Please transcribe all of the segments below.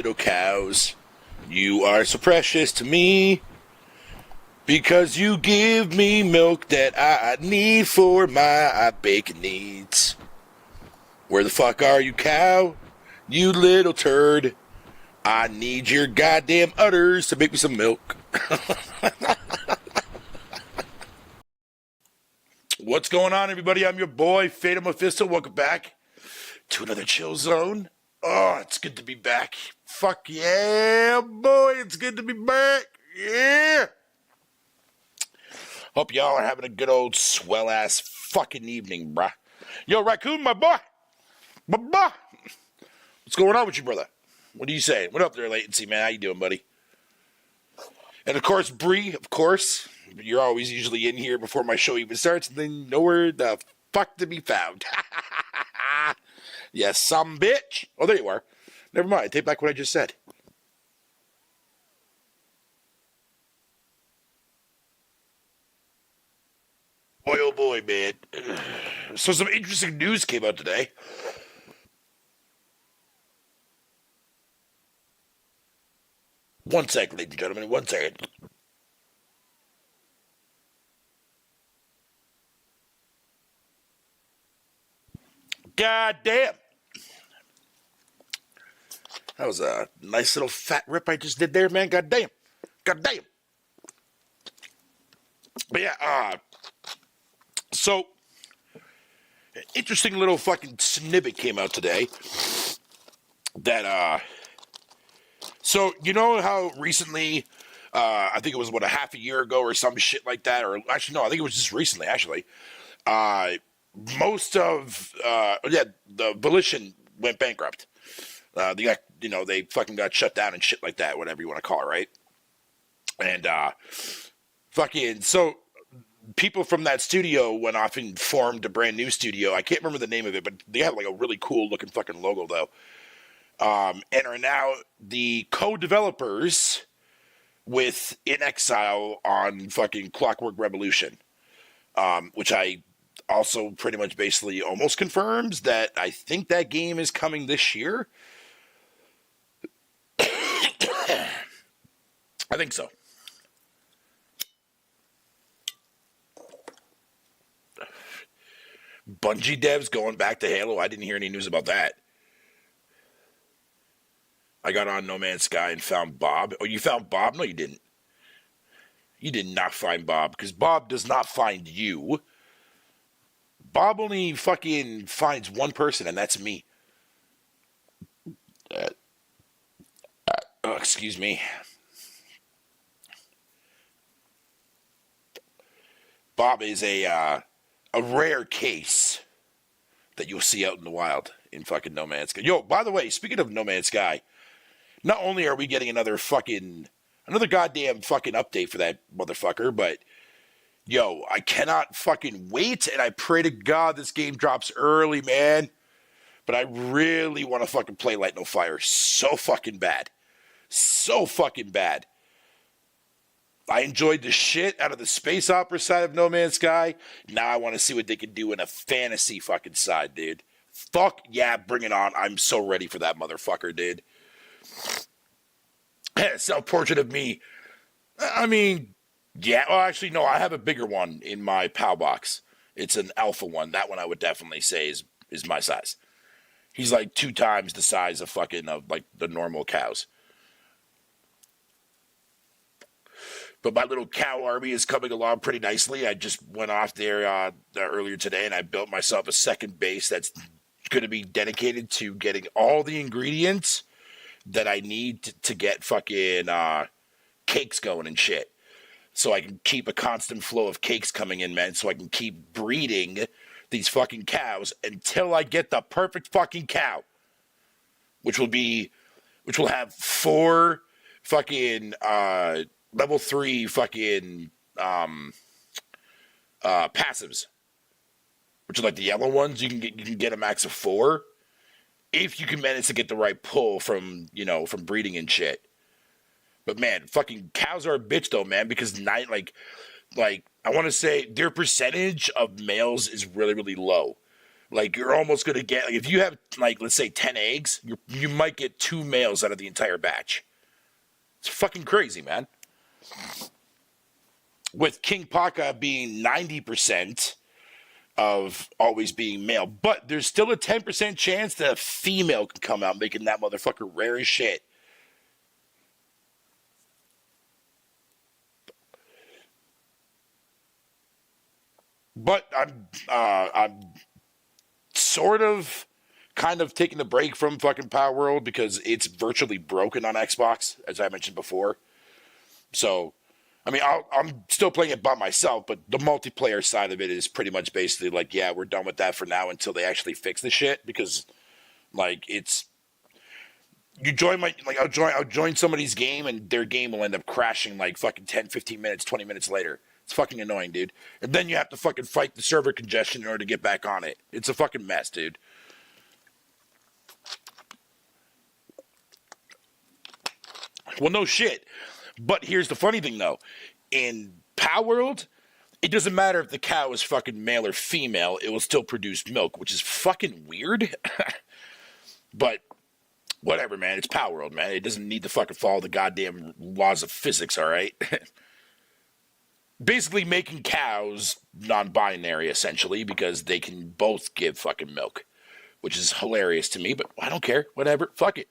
Little cows, you are so precious to me because you give me milk that I need for my bacon needs. Where the fuck are you, cow? You little turd. I need your goddamn udders to make me some milk. What's going on, everybody? I'm your boy, Fatal Mephisto. Welcome back to another chill zone. Oh, it's good to be back. Fuck yeah, boy, it's good to be back. Yeah. Hope y'all are having a good old swell-ass fucking evening, bruh. Yo, Raccoon, my boy. My boy. What's going on with you, brother? What are you saying? What up there, Latency, man? How you doing, buddy? And, of course, Bree, of course. You're always usually in here before my show even starts, and then nowhere the fuck to be found. Yes, some bitch. Oh, there you are. Never mind. I take back what I just said. Boy, oh boy, man. So some interesting news came out today. One second, ladies and gentlemen. One second. God damn. That was a nice little fat rip I just did there, man. God damn. God damn. But yeah, so an interesting little fucking snippet came out today that so you know how recently I think it was what a half a year ago or some shit like that, or actually no, I think it was just recently actually. Uh most of yeah, the Volition went bankrupt. They got, they fucking got shut down and shit like that, whatever you want to call it, right? And fucking so people from that studio went off and formed a brand new studio. I can't remember the name of it, but they have like a really cool looking fucking logo though. And are now the co-developers with In Exile on fucking Clockwork Revolution, which I also pretty much basically almost confirms that I think that game is coming this year. I think so. Bungie devs going back to Halo. I didn't hear any news about that. I got on No Man's Sky and found Bob. Oh, you found Bob? No, you didn't. You did not find Bob, because Bob does not find you. Bob only fucking finds one person, and that's me. Oh, excuse me. Bob is a rare case that you'll see out in the wild in fucking No Man's Sky. Yo, by the way, speaking of No Man's Sky, not only are we getting another goddamn fucking update for that motherfucker, but yo, I cannot fucking wait, and I pray to God this game drops early, man. But I really want to fucking play Light No Fire so fucking bad. So fucking bad. I enjoyed the shit out of the space opera side of No Man's Sky. Now I want to see what they can do in a fantasy fucking side, dude. Fuck yeah, bring it on. I'm so ready for that motherfucker, dude. Self-portrait of me. I mean, yeah. Well, actually, no. I have a bigger one in my POW box. It's an alpha one. That one I would definitely say is my size. He's like 2 times the size of fucking like the normal cows. But my little cow army is coming along pretty nicely. I just went off there earlier today, and I built myself a second base that's going to be dedicated to getting all the ingredients that I need to get fucking cakes going and shit. So I can keep a constant flow of cakes coming in, man, so I can keep breeding these fucking cows until I get the perfect fucking cow. Which will have 4 fucking level 3 fucking passives. Which are like the yellow ones. You can get a max of 4 if you can manage to get the right pull from breeding and shit. But man, fucking cows are a bitch though, man, because like I want to say their percentage of males is really, really low. Like, you're almost going to get, like, if you have, like, let's say 10 eggs, you might get 2 males out of the entire batch. It's fucking crazy, man. With King Paka being 90% of always being male. But there's still a 10% chance that a female can come out, making that motherfucker rare as shit. But I'm sort of kind of taking a break from fucking Power World because it's virtually broken on Xbox, as I mentioned before. So, I mean, I'm still playing it by myself, but the multiplayer side of it is pretty much basically like, yeah, we're done with that for now until they actually fix the shit. Because, like, it's you join my like I'll join somebody's game and their game will end up crashing like fucking 10, 15 minutes, 20 minutes later. It's fucking annoying, dude. And then you have to fucking fight the server congestion in order to get back on it. It's a fucking mess, dude. Well, no shit. But here's the funny thing, though. In Power World, it doesn't matter if the cow is fucking male or female. It will still produce milk, which is fucking weird. But whatever, man. It's Power World, man. It doesn't need to fucking follow the goddamn laws of physics, all right? Basically making cows non-binary, essentially, because they can both give fucking milk, which is hilarious to me, but I don't care. Whatever. Fuck it.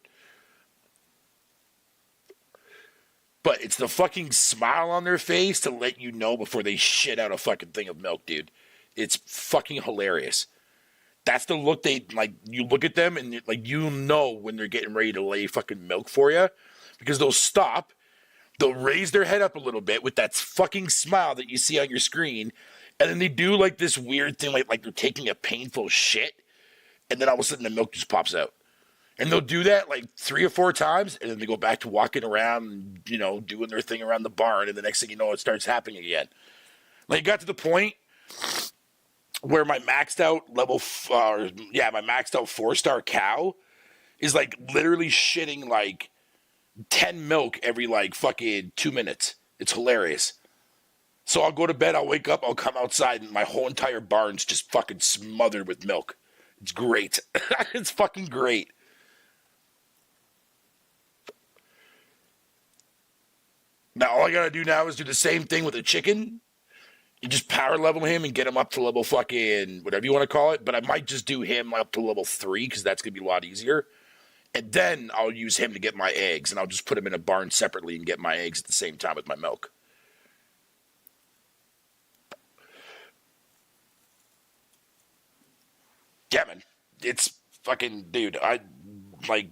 But it's the fucking smile on their face to let you know before they shit out a fucking thing of milk, dude. It's fucking hilarious. That's the look they, like, you look at them and, like, you know when they're getting ready to lay fucking milk for you. Because they'll stop, they'll raise their head up a little bit with that fucking smile that you see on your screen. And then they do, like, this weird thing, like they're taking a painful shit. And then all of a sudden the milk just pops out. And they'll do that like 3 or 4 times, and then they go back to walking around and, you know, doing their thing around the barn, and the next thing you know, it starts happening again. Like, it got to the point where my maxed out my maxed out 4-star cow is, like, literally shitting, like, 10 milk every, like, fucking 2 minutes. It's hilarious. So I'll go to bed, I'll wake up, I'll come outside, and my whole entire barn's just fucking smothered with milk. It's great. It's fucking great. Now, all I gotta do now is do the same thing with a chicken. You just power level him and get him up to level fucking whatever you want to call it. But I might just do him up to level 3 because that's gonna be a lot easier. And then I'll use him to get my eggs, and I'll just put him in a barn separately and get my eggs at the same time with my milk. Yeah, man. It's fucking, dude, I, like,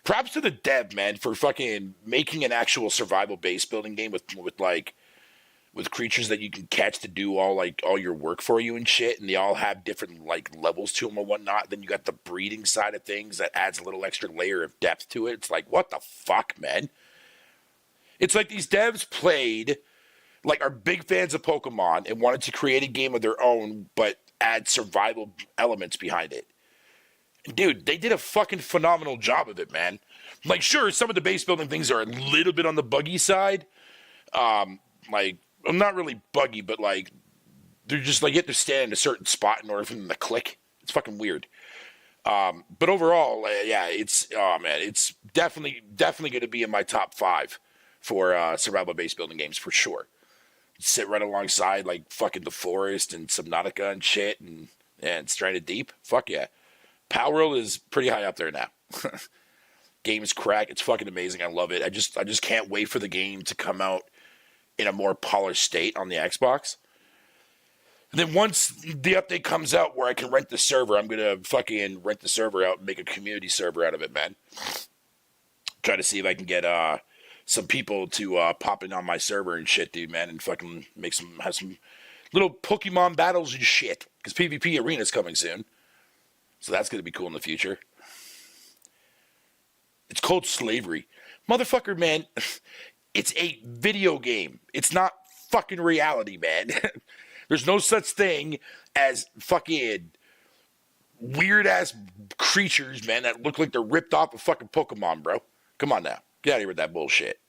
props to the dev, man, for fucking making an actual survival base building game with creatures that you can catch to do all your work for you and shit, and they all have different, like, levels to them or whatnot. Then you got the breeding side of things that adds a little extra layer of depth to it. It's like, what the fuck, man? It's like these devs played, like, are big fans of Pokemon and wanted to create a game of their own, but add survival elements behind it. Dude, they did a fucking phenomenal job of it, man. Like, sure, some of the base building things are a little bit on the buggy side. Like, well, not really buggy, but, like, they're just, like, you have to stand in a certain spot in order for them to click. It's fucking weird. But overall, yeah, it's definitely going to be in my top 5 for survival base building games, for sure. Sit right alongside, like, fucking The Forest and Subnautica and shit and Stranded Deep. Fuck yeah. Power World is pretty high up there now. Game is crack. It's fucking amazing. I love it. I just can't wait for the game to come out in a more polished state on the Xbox. And then once the update comes out where I can rent the server, I'm gonna fucking rent the server out and make a community server out of it, man. Try to see if I can get some people to pop in on my server and shit, dude, man, and fucking have some little Pokemon battles and shit. Because PvP Arena's coming soon. So that's going to be cool in the future. It's called Slavery. Motherfucker, man, it's a video game. It's not fucking reality, man. There's no such thing as fucking weird-ass creatures, man, that look like they're ripped off of fucking Pokemon, bro. Come on now. Get out of here with that bullshit.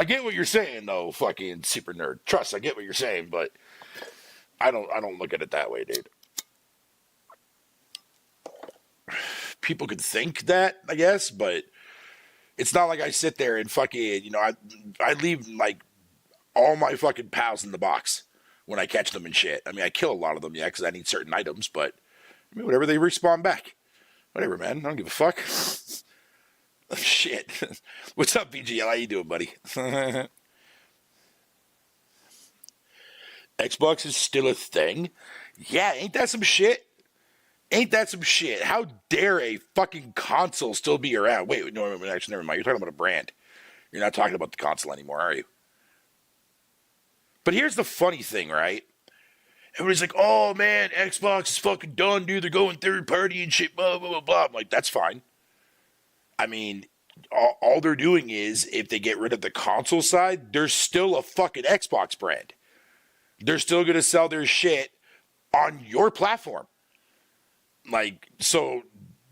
I get what you're saying, though, fucking super nerd. Trust, I get what you're saying, but I don't look at it that way, dude. People could think that, I guess, but it's not like I sit there and fucking, I leave like all my fucking pals in the box when I catch them and shit. I mean, I kill a lot of them, yeah, because I need certain items, but I mean, whatever, they respawn back. Whatever, man. I don't give a fuck. Shit. What's up, BGL? How you doing, buddy? Xbox is still a thing? Yeah, ain't that some shit? Ain't that some shit? How dare a fucking console still be around? Wait, no, actually, never mind. You're talking about a brand. You're not talking about the console anymore, are you? But here's the funny thing, right? Everybody's like, oh, man, Xbox is fucking done, dude. They're going third party and shit, blah, blah, blah, blah. I'm like, that's fine. I mean, all they're doing is, if they get rid of the console side, there's still a fucking Xbox brand. They're still going to sell their shit on your platform. Like, so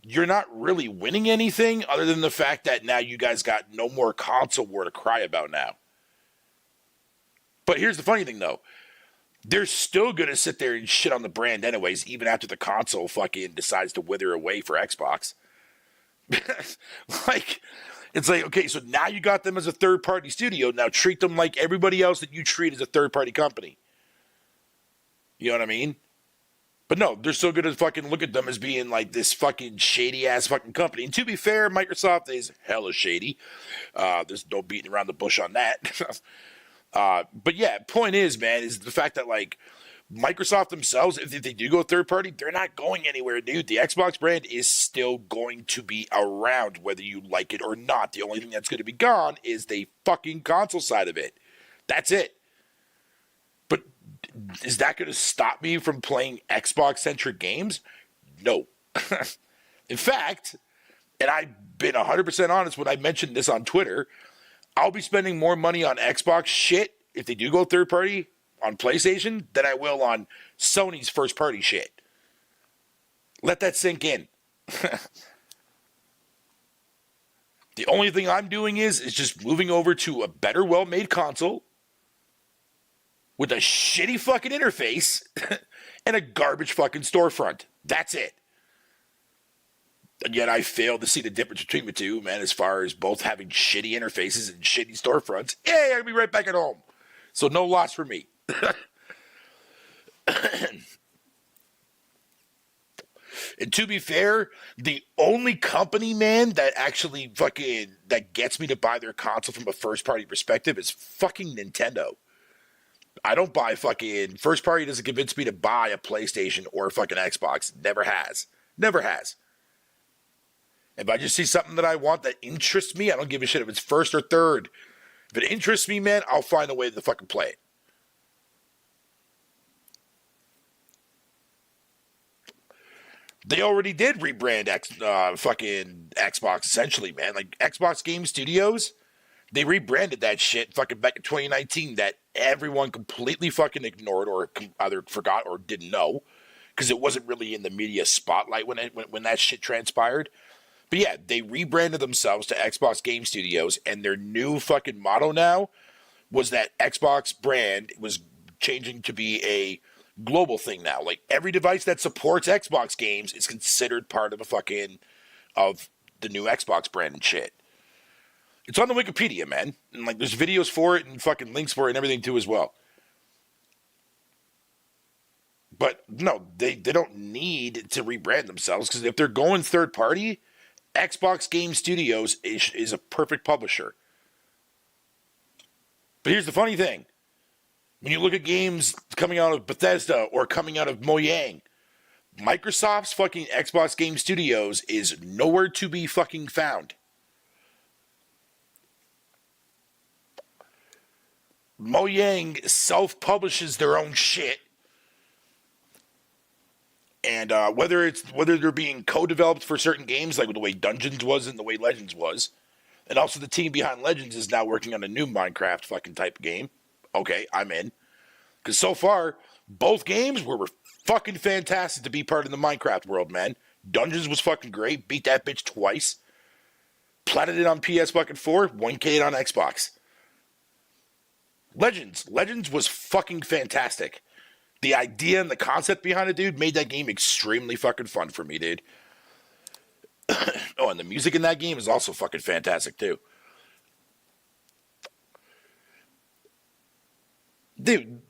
you're not really winning anything other than the fact that now you guys got no more console war to cry about now. But here's the funny thing, though. They're still going to sit there and shit on the brand anyways, even after the console fucking decides to wither away for Xbox. Like, it's like, okay, so now you got them as a third-party studio. Now treat them like everybody else that you treat as a third-party company. You know what I mean? But no, they're still going to fucking look at them as being like this fucking shady-ass fucking company. And to be fair, Microsoft is hella shady. There's no beating around the bush on that. But yeah, point is, man, is the fact that, like, Microsoft themselves, if they do go third party, they're not going anywhere, dude. The Xbox brand is still going to be around, whether you like it or not. The only thing that's going to be gone is the fucking console side of it. That's it. But is that going to stop me from playing Xbox-centric games? No. In fact, and I've been 100% honest when I mentioned this on Twitter, I'll be spending more money on Xbox shit if they do go third party on PlayStation than I will on Sony's first party shit. Let that sink in. The only thing I'm doing is just moving over to a better, well-made console with a shitty fucking interface and a garbage fucking storefront. That's it. And yet I fail to see the difference between the two, man, as far as both having shitty interfaces and shitty storefronts. Hey, I'll be right back at home. So no loss for me. And to be fair, the only company, man, that actually fucking, that gets me to buy their console from a first-party perspective is fucking Nintendo. I don't buy fucking, first party doesn't convince me to buy a PlayStation or a fucking Xbox. Never has. Never has. If I just see something that I want that interests me, I don't give a shit if it's first or third. If it interests me, man, I'll find a way to fucking play it. They already did rebrand fucking Xbox, essentially, man. Like, Xbox Game Studios, they rebranded that shit fucking back in 2019 that everyone completely fucking ignored or either forgot or didn't know because it wasn't really in the media spotlight when that shit transpired. But yeah, they rebranded themselves to Xbox Game Studios, and their new fucking motto now was that Xbox brand was changing to be a global thing now. Like, every device that supports Xbox games is considered part of of the new Xbox brand and shit. It's on the Wikipedia, man. And, like, there's videos for it and fucking links for it and everything, too, as well. But, no, they don't need to rebrand themselves, because if they're going third party, Xbox Game Studios is a perfect publisher. But here's the funny thing. When you look at games coming out of Bethesda or coming out of Mojang, Microsoft's fucking Xbox Game Studios is nowhere to be fucking found. Mojang self-publishes their own shit. And whether they're being co-developed for certain games, like the way Dungeons was and the way Legends was, and also the team behind Legends is now working on a new Minecraft fucking type game. Okay, I'm in. Because so far, both games were fucking fantastic to be part of the Minecraft world, man. Dungeons was fucking great. Beat that bitch twice. Platted it on PS fucking 4. 1K it on Xbox. Legends was fucking fantastic. The idea and the concept behind it, dude, made that game extremely fucking fun for me, dude. Oh, and the music in that game is also fucking fantastic, too. Dude,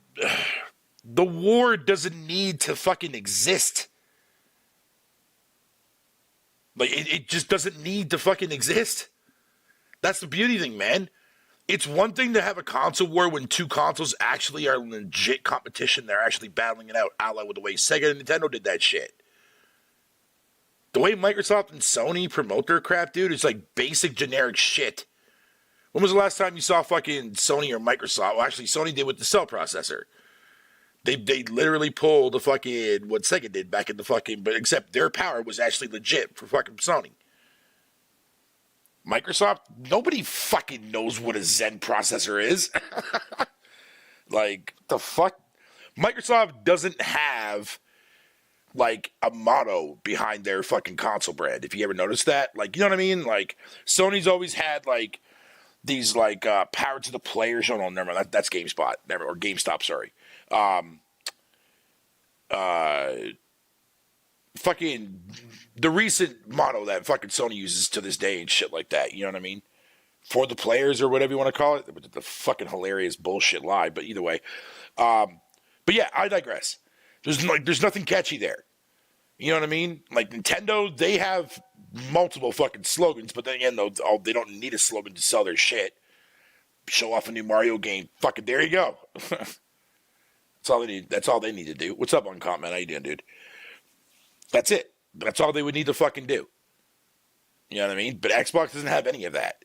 the war doesn't need to fucking exist. Like, it just doesn't need to fucking exist. That's the beauty thing, man. It's one thing to have a console war when two consoles actually are legit competition. They're actually battling it out, a la with the way Sega and Nintendo did that shit. The way Microsoft and Sony promote their crap, dude, it's like basic generic shit. When was the last time you saw fucking Sony or Microsoft? Well, actually, Sony did with the cell processor. They literally pulled the fucking what Sega did back in the fucking, but except their power was actually legit for fucking Sony. Microsoft, nobody fucking knows what a Zen processor is. Like, the fuck? Microsoft doesn't have, like, a motto behind their fucking console brand. If you ever noticed that. Like, you know what I mean? Like, Sony's always had, like, these, like, power to the players. Oh, no, never mind. That's GameSpot. Never, or GameStop, sorry. Fucking the recent motto that fucking Sony uses to this day and shit like that. You know what I mean? For the players or whatever you want to call it. The fucking hilarious bullshit lie. But either way. But yeah, I digress. There's nothing catchy there. You know what I mean? Like Nintendo, they have multiple fucking slogans, but then again, though, they don't need a slogan to sell their shit. Show off a new Mario game. Fucking there you go. That's all they need. That's all they need to do. What's up, Uncomment? How you doing, dude? That's it. That's all they would need to fucking do. You know what I mean? But Xbox doesn't have any of that.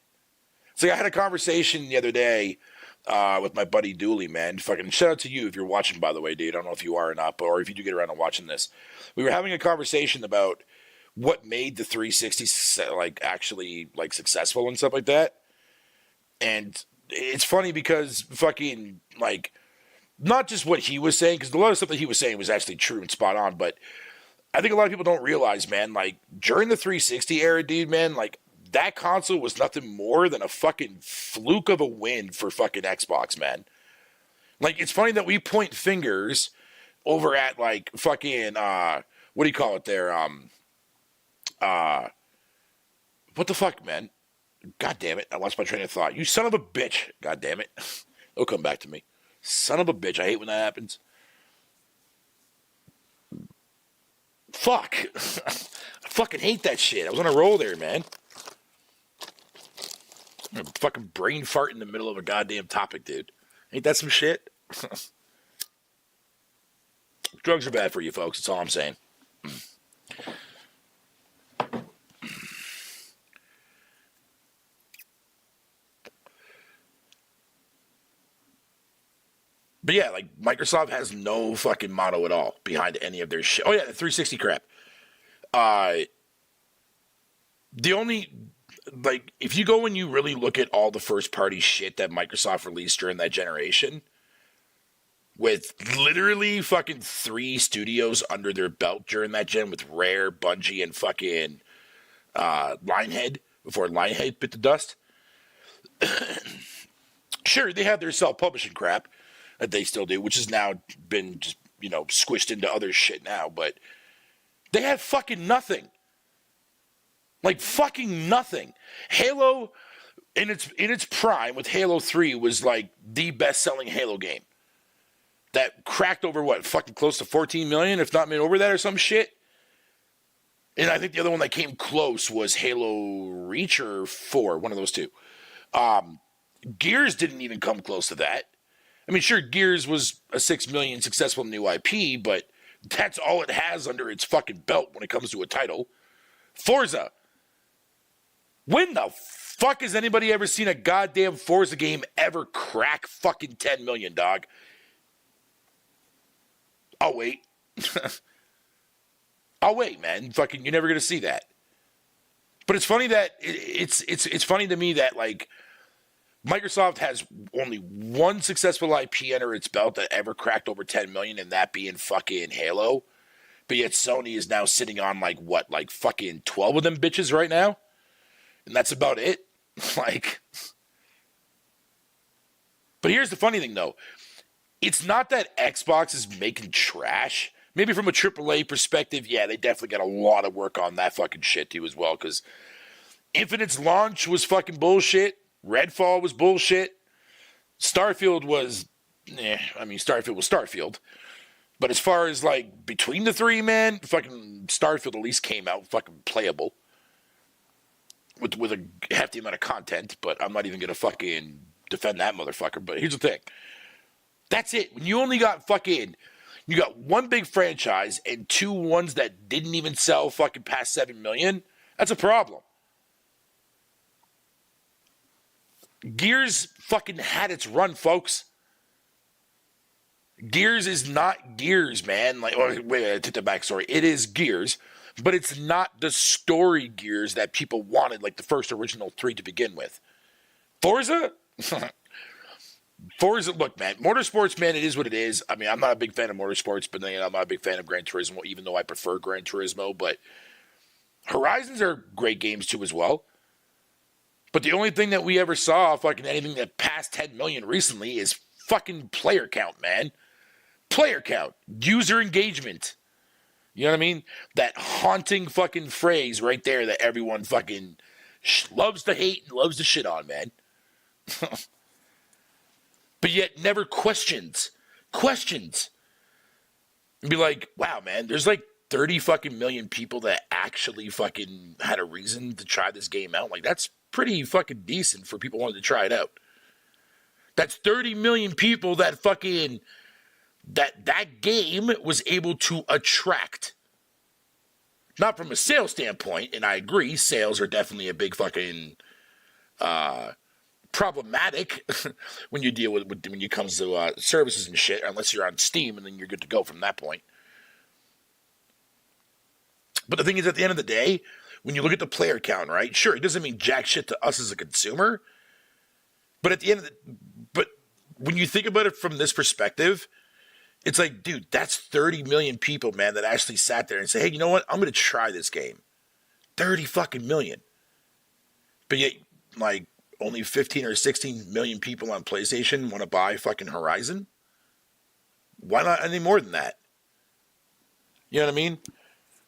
So I had a conversation the other day with my buddy Dooley, man. Fucking shout out to you if you're watching, by the way, dude. I don't know if you are or not, but, or if you do get around to watching this. We were having a conversation about what made the 360 like actually like successful and stuff like that. And it's funny because fucking like not just what he was saying, because a lot of stuff that he was saying was actually true and spot on, but I think a lot of people don't realize, man, like during the 360 era, dude, man, like that console was nothing more than a fucking fluke of a win for fucking Xbox, man. Like, it's funny that we point fingers over at like fucking what do you call it there? What the fuck, man? God damn it. I lost my train of thought. You son of a bitch. God damn it. It'll come back to me. Son of a bitch. I hate when that happens. Fuck. I fucking hate that shit. I was on a roll there, man. I'm a fucking brain fart in the middle of a goddamn topic, dude. Ain't that some shit? Drugs are bad for you, folks. That's all I'm saying. But yeah, like Microsoft has no fucking motto at all behind any of their shit. Oh yeah, the 360 crap. The only like if you go and you really look at all the first party shit that Microsoft released during that generation, with literally fucking 3 studios under their belt during that gen with Rare, Bungie, and fucking Lionhead before Lionhead bit the dust. Sure, they have their self-publishing crap that they still do, which has now been just, you know, squished into other shit now, but they had fucking nothing. Like fucking nothing. Halo in its prime with Halo 3 was like the best-selling Halo game. That cracked over what, fucking close to 14 million, if not over that or some shit. And I think the other one that came close was Halo Reach or 4, one of those two. Gears didn't even come close to that. I mean, sure, Gears was a 6 million successful new IP, but that's all it has under its fucking belt when it comes to a title. Forza. When the fuck has anybody ever seen a goddamn Forza game ever crack fucking 10 million, dog? I'll wait. I'll wait, man. Fucking, you're never gonna see that. But it's funny that it's funny to me that like Microsoft has only one successful IP under its belt that ever cracked over 10 million, and that being fucking Halo. But yet Sony is now sitting on like what, like fucking 12 of them bitches right now, and that's about it. Like, But here's the funny thing, though. It's not that Xbox is making trash. Maybe from a AAA perspective, yeah, they definitely got a lot of work on that fucking shit, too, as well. Because Infinite's launch was fucking bullshit. Redfall was bullshit. Starfield was... Starfield was Starfield. But as far as, like, between the three, man, fucking Starfield at least came out fucking playable. With a hefty amount of content, but I'm not even going to fucking defend that motherfucker. But here's the thing. That's it. When you only got fucking... You got one big franchise and two ones that didn't even sell fucking past 7 million, that's a problem. Gears fucking had its run, folks. Gears is not Gears, man. Like, oh, wait, I took that back. Sorry. It is Gears, but it's not the story Gears that people wanted, like the first original 3 to begin with. Forza? Forza, look, man, motorsports, man, it is what it is. I mean, I'm not a big fan of motorsports, but then I'm not a big fan of Gran Turismo, even though I prefer Gran Turismo. But Horizons are great games, too, as well. But the only thing that we ever saw, fucking anything that passed 10 million recently is fucking player count, man. Player count. User engagement. You know what I mean? That haunting fucking phrase right there that everyone fucking loves to hate and loves to shit on, man. But yet never questions. Questions. And be like, wow, man, there's like 30 fucking million people that actually fucking had a reason to try this game out. Like, that's pretty fucking decent for people wanting to try it out. That's 30 million people that fucking... That game was able to attract. Not from a sales standpoint, and I agree, sales are definitely a big fucking problematic when you deal with when it comes to services and shit, unless you're on Steam, and then you're good to go from that point. But the thing is, at the end of the day, when you look at the player count, right? Sure, it doesn't mean jack shit to us as a consumer, but at the end of but when you think about it from this perspective, it's like, dude, that's 30 million people, man, that actually sat there and said, hey, you know what? I'm going to try this game. 30 fucking million. But yet, like, only 15 or 16 million people on PlayStation want to buy fucking Horizon? Why not any more than that? You know what I mean?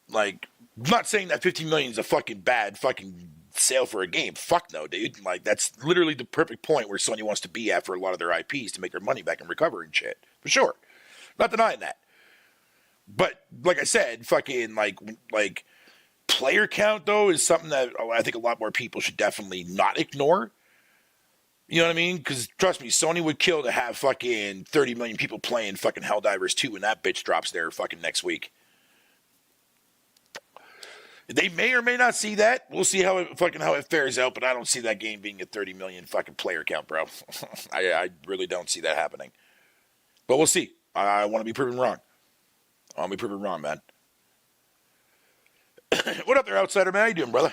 Like, I'm not saying that 15 million is a fucking bad fucking sale for a game. Fuck no, dude. Like, that's literally the perfect point where Sony wants to be at for a lot of their IPs to make their money back and recover and shit. For sure. Not denying that. But, like I said, fucking, like player count, though, is something that I think a lot more people should definitely not ignore. You know what I mean? Because, trust me, Sony would kill to have fucking 30 million people playing fucking Helldivers 2 when that bitch drops there fucking next week. They may or may not see that. We'll see how it fares out, but I don't see that game being a 30 million fucking player count, bro. I really don't see that happening. But we'll see. I want to be proven wrong. I want to be proven wrong, man. What up there, outsider, man? How you doing, brother?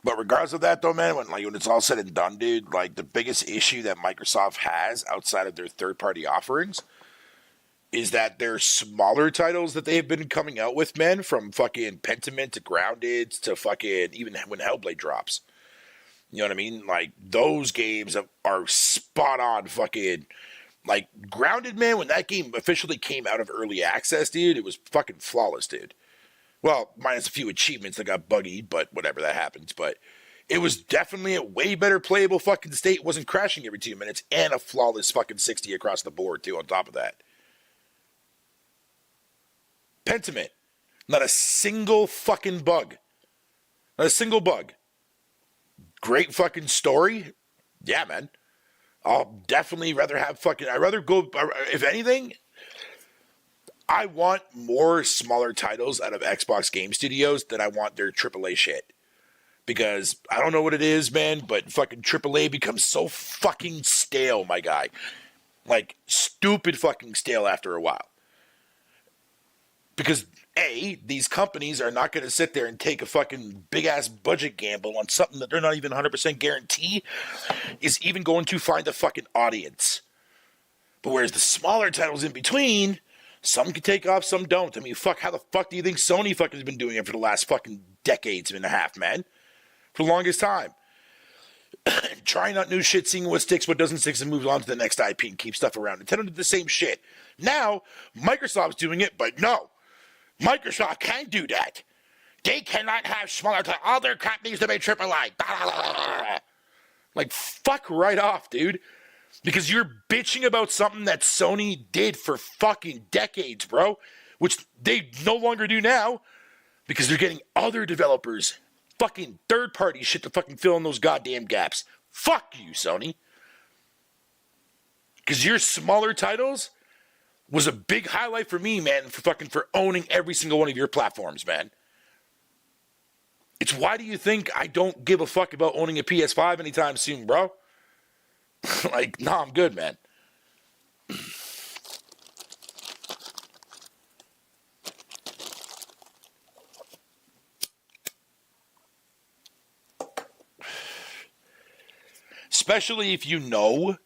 But regardless of that, though, man, when it's all said and done, dude, like, the biggest issue that Microsoft has outside of their third-party offerings is that their smaller titles that they've been coming out with, man, from fucking Pentiment to Grounded to fucking even when Hellblade drops. You know what I mean? Like, those games are spot on fucking, like, Grounded, man, when that game officially came out of early access, dude, it was fucking flawless, dude. Well, minus a few achievements that got buggy, but whatever, that happens. But it was definitely a way better playable fucking state. It wasn't crashing every 2 minutes, and a flawless fucking 60 across the board, too, on top of that. Pentiment. Not a single fucking bug. Not a single bug. Great fucking story. Yeah, man. I'll definitely rather have fucking... I'd rather go... If anything, I want more smaller titles out of Xbox Game Studios than I want their AAA shit. Because I don't know what it is, man, but fucking AAA becomes so fucking stale, my guy. Like, stupid fucking stale after a while. Because, A, these companies are not going to sit there and take a fucking big-ass budget gamble on something that they're not even 100% guarantee is even going to find a fucking audience. But whereas the smaller titles in between, Some can take off, some don't. I mean, fuck, how the fuck do you think Sony fucking has been doing it for the last fucking decades and a half, man? For the longest time. Trying out new shit, seeing what sticks, what doesn't stick, and moves on to the next IP and keep stuff around. Nintendo did the same shit. Now, Microsoft's doing it, but no. Microsoft can't do that. They cannot have smaller other companies to make AAA. Like, fuck right off, dude. Because you're bitching about something that Sony did for fucking decades, bro. Which they no longer do now. Because they're getting other developers, fucking third-party shit to fucking fill in those goddamn gaps. Fuck you, Sony. Because your smaller titles was a big highlight for me, man, for owning every single one of your platforms, man. It's why do you think I don't give a fuck about owning a PS5 anytime soon, bro? Like, nah, I'm good, man. Especially if you know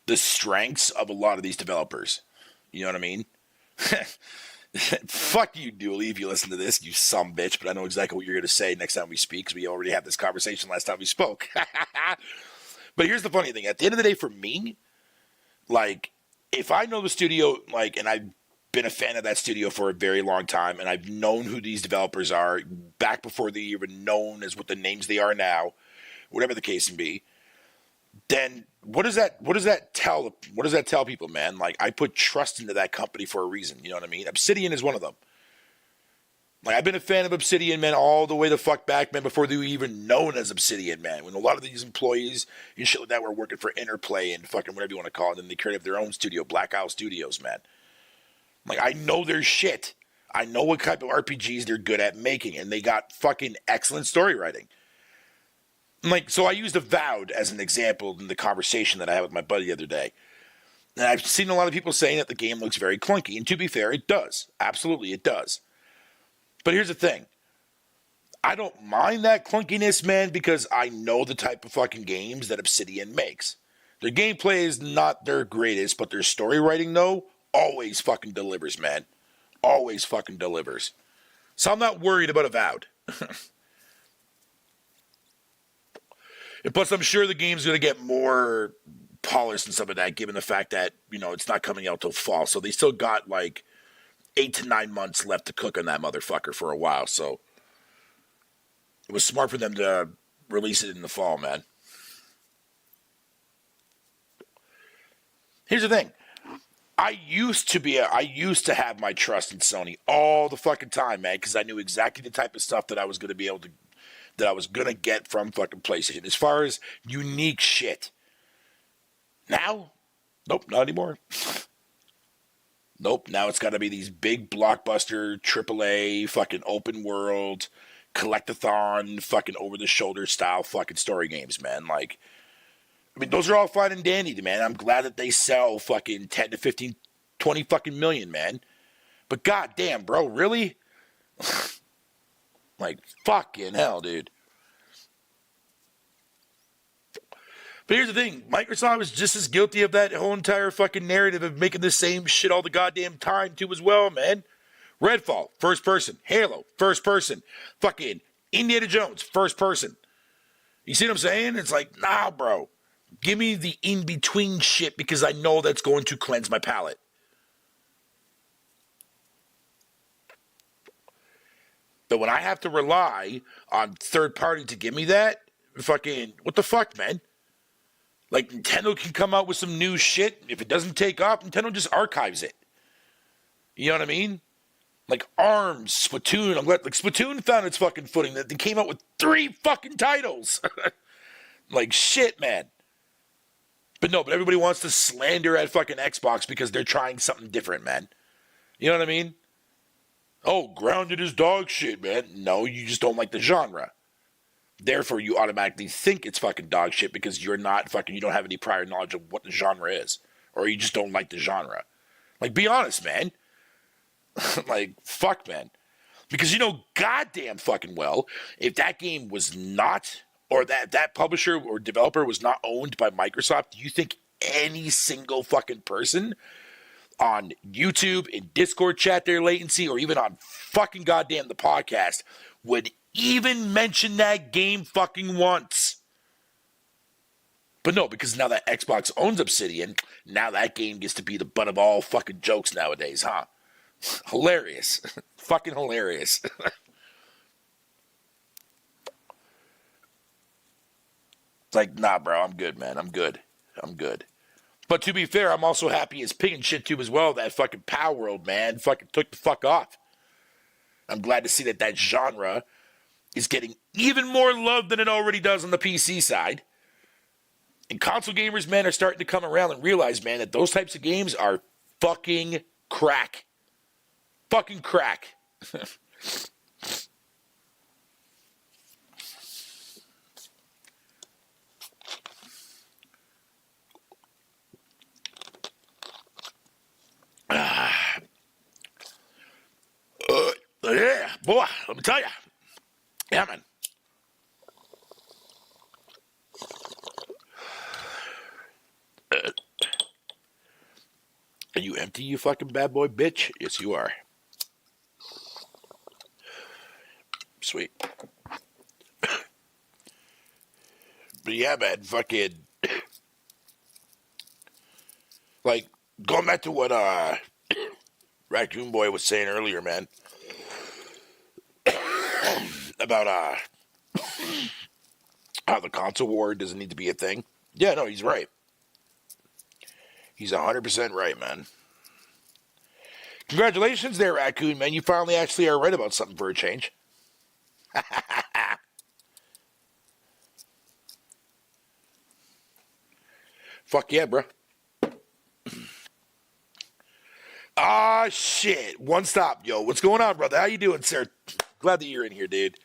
the strengths of a lot of these developers. You know what I mean? Fuck you, Dooley, if you listen to this, you sumbitch, but I know exactly what you're going to say next time we speak, because we already had this conversation last time we spoke. But here's the funny thing. At the end of the day, for me, like, if I know the studio, like, and I've been a fan of that studio for a very long time, and I've known who these developers are back before they even known as what the names they are now, whatever the case may be, then what does that tell people, man? Like, I put trust into that company for a reason, you know what I mean? Obsidian is one of them. Like, I've been a fan of Obsidian, man, all the way the fuck back, man, before they were even known as Obsidian, man. When a lot of these employees and shit like that were working for Interplay and fucking whatever you want to call it, and they created their own studio, Black Owl Studios, man. Like, I know their shit. I know what type of RPGs they're good at making, and they got fucking excellent story writing. Like, so I used Avowed as an example in the conversation that I had with my buddy the other day. And I've seen a lot of people saying that the game looks very clunky. And to be fair, it does. Absolutely, it does. But here's the thing. I don't mind that clunkiness, man, because I know the type of fucking games that Obsidian makes. Their gameplay is not their greatest, but their story writing, though, always fucking delivers, man. Always fucking delivers. So I'm not worried about Avowed. And plus, I'm sure the game's going to get more polished and stuff like that, given the fact that, you know, it's not coming out till fall. So they still got, like, 8 to 9 months left to cook on that motherfucker for a while. So it was smart for them to release it in the fall, man. Here's the thing. I used to have my trust in Sony all the fucking time, man, because I knew exactly the type of stuff that I was going to be able to, that I was going to get from fucking PlayStation. As far as unique shit. Now, nope, not anymore. Nope, now it's got to be these big blockbuster, AAA, fucking open world, collectathon, fucking over-the-shoulder style fucking story games, man. Like, I mean, those are all fine and dandy, man. I'm glad that they sell fucking 10 to 15, 20 fucking million, man. But goddamn, bro, really? Like, fucking hell, dude. But here's the thing. Microsoft is just as guilty of that whole entire fucking narrative of making the same shit all the goddamn time, too, as well, man. Redfall, first person. Halo, first person. Fucking Indiana Jones, first person. You see what I'm saying? It's like, nah, bro. Give me the in-between shit because I know that's going to cleanse my palate. But when I have to rely on third party to give me that, fucking, what the fuck, man? Like, Nintendo can come out with some new shit. If it doesn't take off, Nintendo just archives it. You know what I mean? Like, ARMS, Splatoon. I'm glad, like, Splatoon found its fucking footing. They came out with 3 fucking titles. Like, shit, man. But no, but everybody wants to slander at fucking Xbox because they're trying something different, man. You know what I mean? Oh, Grounded is dog shit, man. No, you just don't like the genre. Therefore, you automatically think it's fucking dog shit because you're not fucking, you don't have any prior knowledge of what the genre is. Or you just don't like the genre. Like, be honest, man. Like, fuck, man. Because you know goddamn fucking well, if that game was not, or that publisher or developer was not owned by Microsoft, do you think any single fucking person on YouTube, in Discord chat there, Latency, or even on fucking goddamn the podcast, would even mention that game fucking once. But no, because now that Xbox owns Obsidian, now that game gets to be the butt of all fucking jokes nowadays, huh? Hilarious. Fucking hilarious. It's like, nah, bro, I'm good, man. I'm good. But to be fair, I'm also happy as pig and shit too as well. That fucking Power World, man, fucking took the fuck off. I'm glad to see that genre is getting even more love than it already does on the PC side. And console gamers, man, are starting to come around and realize, man, that those types of games are fucking crack. Fucking crack. Yeah, boy, let me tell you. Yeah, man. Are you empty, you fucking bad boy bitch? Yes, you are. Sweet. But yeah, man, fucking... Like, going back to what Raccoon Boy was saying earlier, man. About how the console war doesn't need to be a thing. Yeah, no, he's right. He's 100% right, man. Congratulations there, Raccoon, man. You finally actually are right about something for a change. Fuck yeah, bro. Ah, shit. One stop, yo. What's going on, brother? How you doing, sir? Glad that you're in here, dude.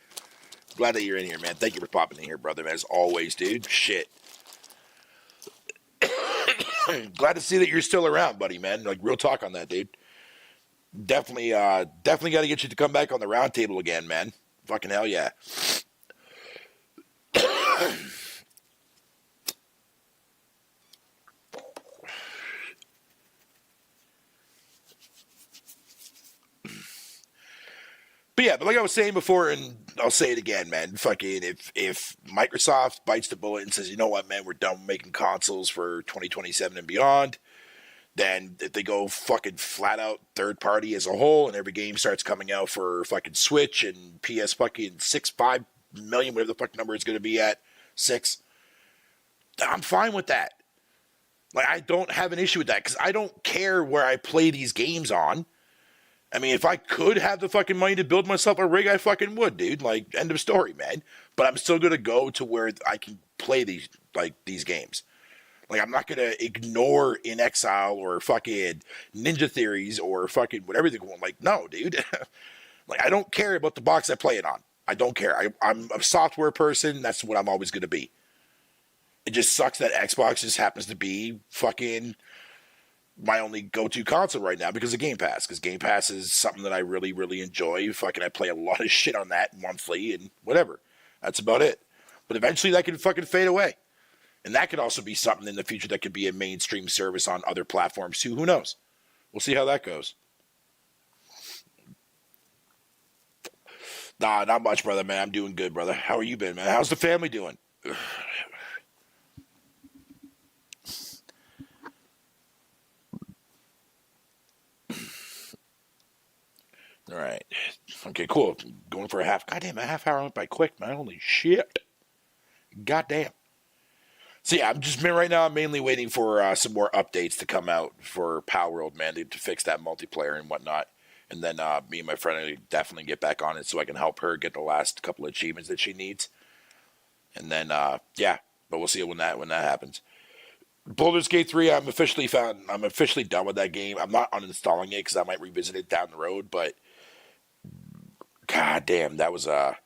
Glad that you're in here, man. Thank you for popping in here, brother, man. As always, dude. Shit. Glad to see that you're still around, buddy, man. Like, real talk on that, dude. Definitely got to get you to come back on the round table again, man. Fucking hell yeah. But yeah, but like I was saying before, and I'll say it again, man. Fucking if Microsoft bites the bullet and says, you know what, man, we're done making consoles for 2027 and beyond, then if they go fucking flat out third party as a whole, and every game starts coming out for fucking Switch and PS fucking 5 million, whatever the fuck number it's going to be at, 6, I'm fine with that. Like, I don't have an issue with that because I don't care where I play these games on. I mean, if I could have the fucking money to build myself a rig, I fucking would, dude. Like, end of story, man. But I'm still gonna go to where I can play these games. Like, I'm not gonna ignore In Exile or fucking Ninja Theories or fucking whatever they're going. Like, no, dude. Like, I don't care about the box I play it on. I don't care. I'm a software person. That's what I'm always gonna be. It just sucks that Xbox just happens to be fucking my only go-to console right now because of Game Pass. Because Game Pass is something that I really, really enjoy. Fucking, I play a lot of shit on that monthly and whatever. That's about it. But eventually that could fucking fade away. And that could also be something in the future that could be a mainstream service on other platforms too. Who knows? We'll see how that goes. Nah, not much, brother, man. I'm doing good, brother. How are you been, man? How's the family doing? All right. Okay, cool. Going for a half. Goddamn, a half hour went by quick, man. Holy shit. Goddamn. So yeah, I'm just right now. I'm mainly waiting for some more updates to come out for Power World, man, to fix that multiplayer and whatnot. And then me and my friend are definitely get back on it so I can help her get the last couple of achievements that she needs. And then yeah, but we'll see when that happens. Baldur's Gate 3, I'm officially done with that game. I'm not uninstalling it because I might revisit it down the road, but god damn, that was a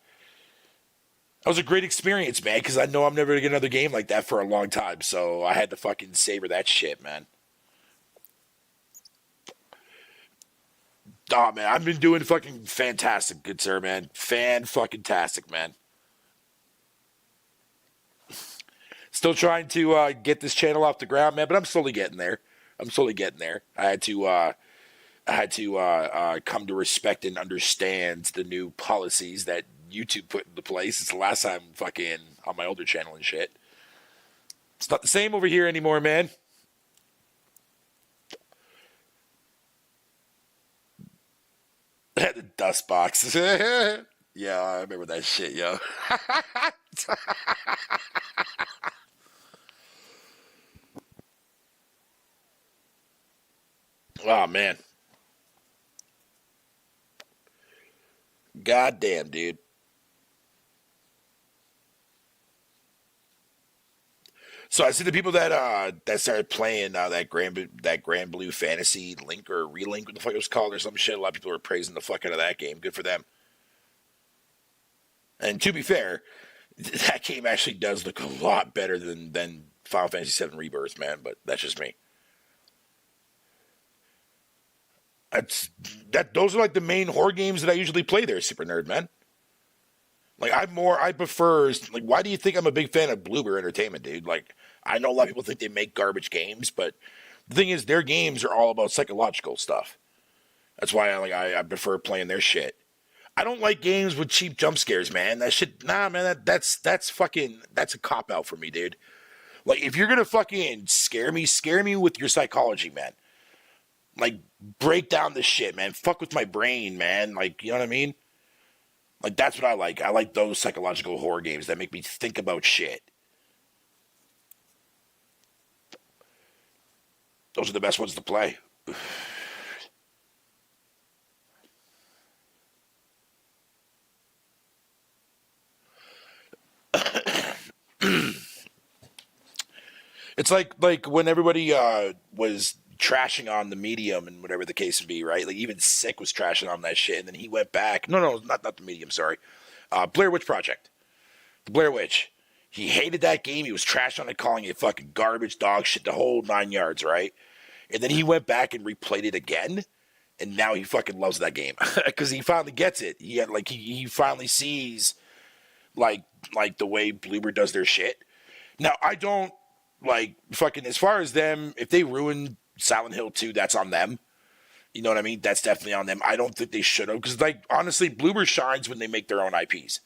great experience, man, because I know I'm never going to get another game like that for a long time, so I had to fucking savor that shit, man. Oh, man, I've been doing fucking fantastic, good sir, man. Fan-fucking-tastic, man. Still trying to get this channel off the ground, man, but I'm slowly getting there. I'm slowly getting there. I had to come to respect and understand the new policies that YouTube put into place. It's the last time fucking on my older channel and shit. It's not the same over here anymore, man. The dust box. Yeah, I remember that shit, yo. Oh man. God damn, dude. So I see the people that started playing that Grand Blue Fantasy Link or Relink, what the fuck it was called or some shit. A lot of people were praising the fuck out of that game. Good for them. And to be fair, that game actually does look a lot better than Final Fantasy VII Rebirth, man. But that's just me. That's that. Those are like the main horror games that I usually play. There, Super Nerd, man. Like I prefer. Like, why do you think I'm a big fan of Bloober Entertainment, dude? Like, I know a lot of people think they make garbage games, but the thing is, their games are all about psychological stuff. That's why I prefer playing their shit. I don't like games with cheap jump scares, man. That shit, nah, man. That's fucking that's a cop out for me, dude. Like, if you're gonna fucking scare me with your psychology, man. Like, break down the shit, man. Fuck with my brain, man. Like, you know what I mean? Like, that's what I like. I like those psychological horror games that make me think about shit. Those are the best ones to play. It's like when everybody was trashing on the medium and whatever the case would be, right? Like, even Sick was trashing on that shit, and then he went back. No, not the medium. Sorry, Blair Witch Project, the Blair Witch. He hated that game. He was trashing on it, calling it fucking garbage, dog shit, the whole 9 yards, right? And then he went back and replayed it again, and now he fucking loves that game because he finally gets it. He finally sees like the way Bloober does their shit. Now, I don't like fucking as far as them. If they ruin Silent Hill 2, that's on them. You know what I mean? That's definitely on them. I don't think they should have because, like, honestly, Bloober shines when they make their own IPs.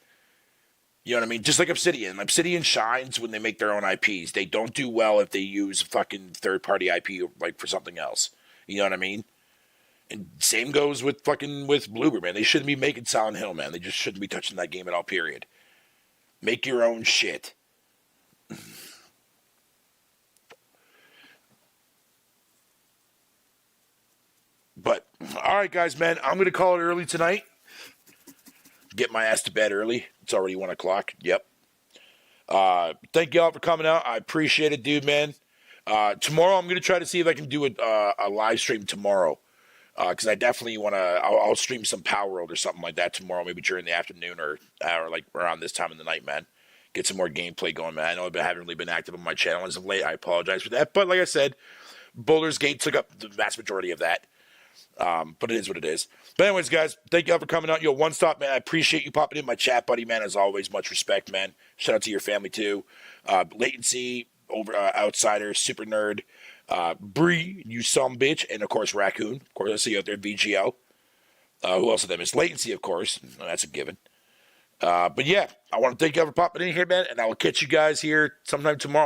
You know what I mean? Just like Obsidian. Obsidian shines when they make their own IPs. They don't do well if they use fucking third-party IP like for something else. You know what I mean? And same goes with Bloober, man. They shouldn't be making Silent Hill, man. They just shouldn't be touching that game at all, period. Make your own shit. But, all right, guys, man. I'm going to call it early tonight. Get my ass to bed early. It's already 1 o'clock. Yep. Thank y'all for coming out. I appreciate it, dude, man. Tomorrow I'm going to try to see if I can do a live stream tomorrow. Because I definitely want to, I'll stream some Power World or something like that tomorrow, maybe during the afternoon or like around this time of the night, man. Get some more gameplay going, man. I know I haven't really been active on my channel as of late. I apologize for that. But like I said, Boulder's Gate took up the vast majority of that. But it is what it is. But anyways, guys, thank y'all for coming out. Yo, One Stop, man. I appreciate you popping in my chat, buddy, man. As always, much respect, man. Shout out to your family, too. Latency, Outsider, Super Nerd, Bree, you some bitch, and, of course, Raccoon. Of course, I see you out there, VGL. Who else of them is Latency, of course. That's a given. But, yeah, I want to thank y'all for popping in here, man, and I will catch you guys here sometime tomorrow.